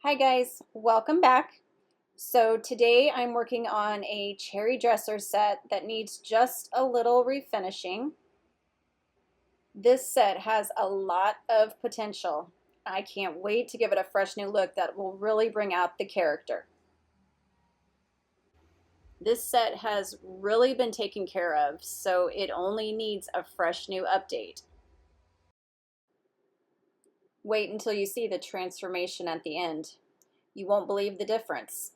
Hi guys, welcome back. So today I'm working on a cherry dresser set that needs just a little refinishing. This set has a lot of potential. I can't wait to give it a fresh new look that will really bring out the character. This set has really been taken care of, so it only needs a fresh new update. Wait until you see the transformation at the end. You won't believe the difference.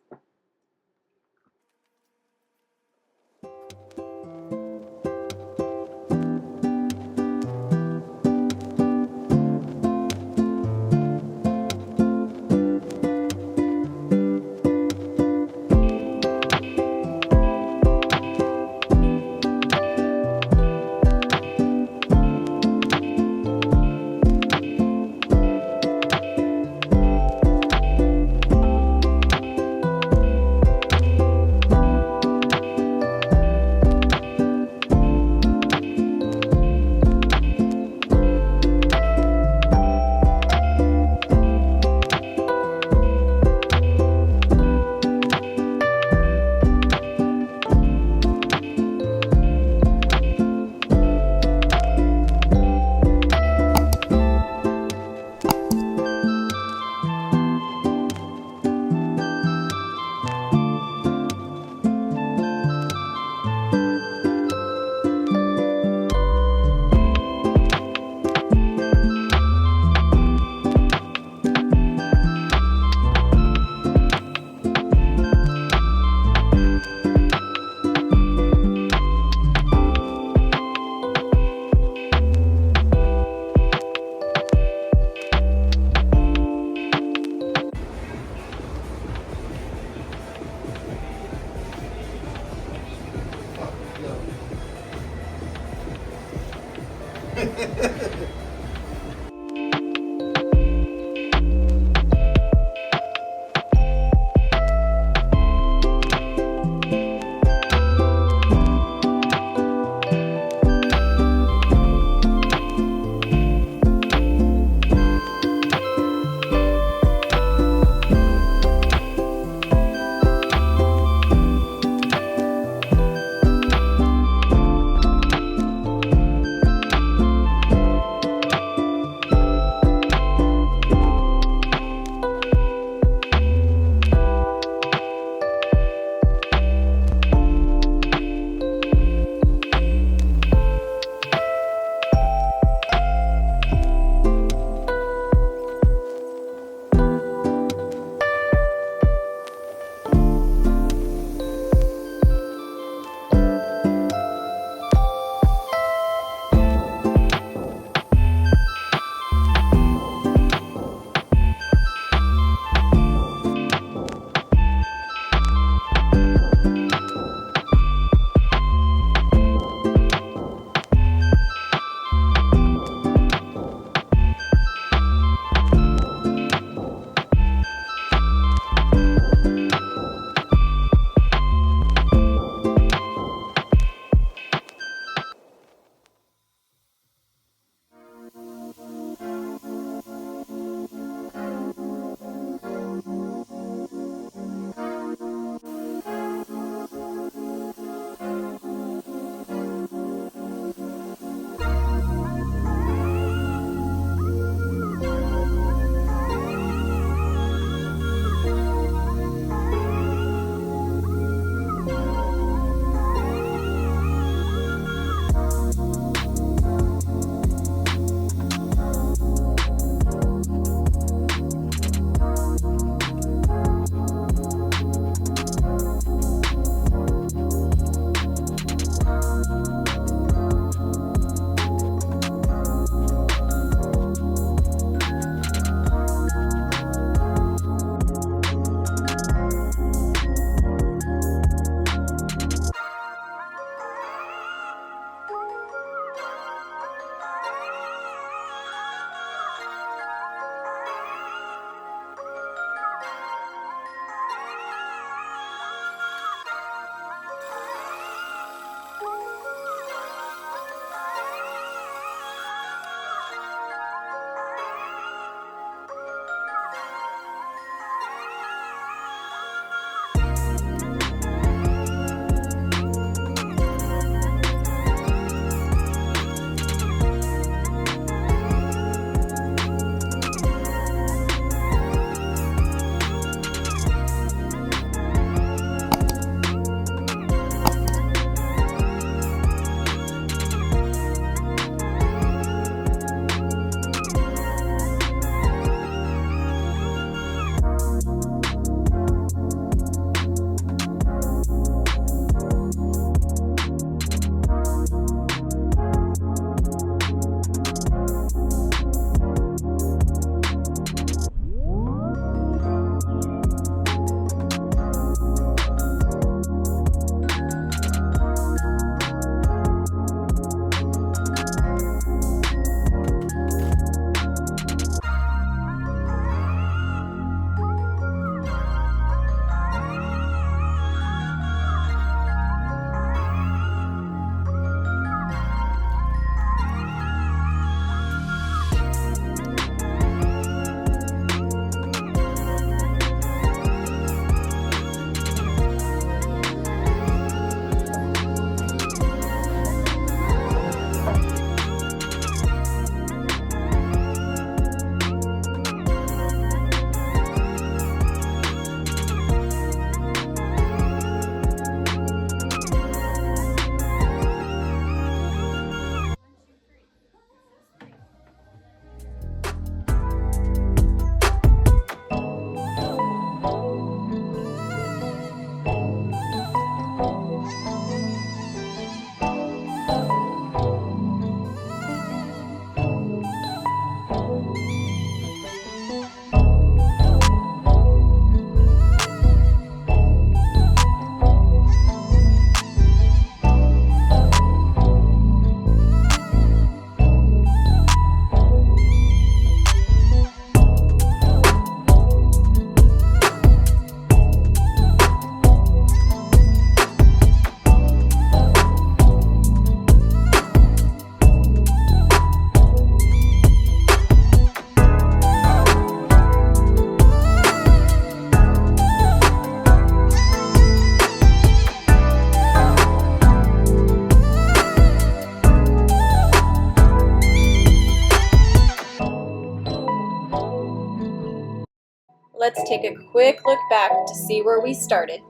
let's take a quick look back to see where we started.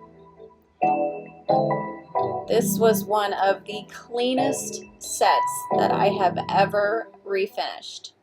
This was one of the cleanest sets that I have ever refinished.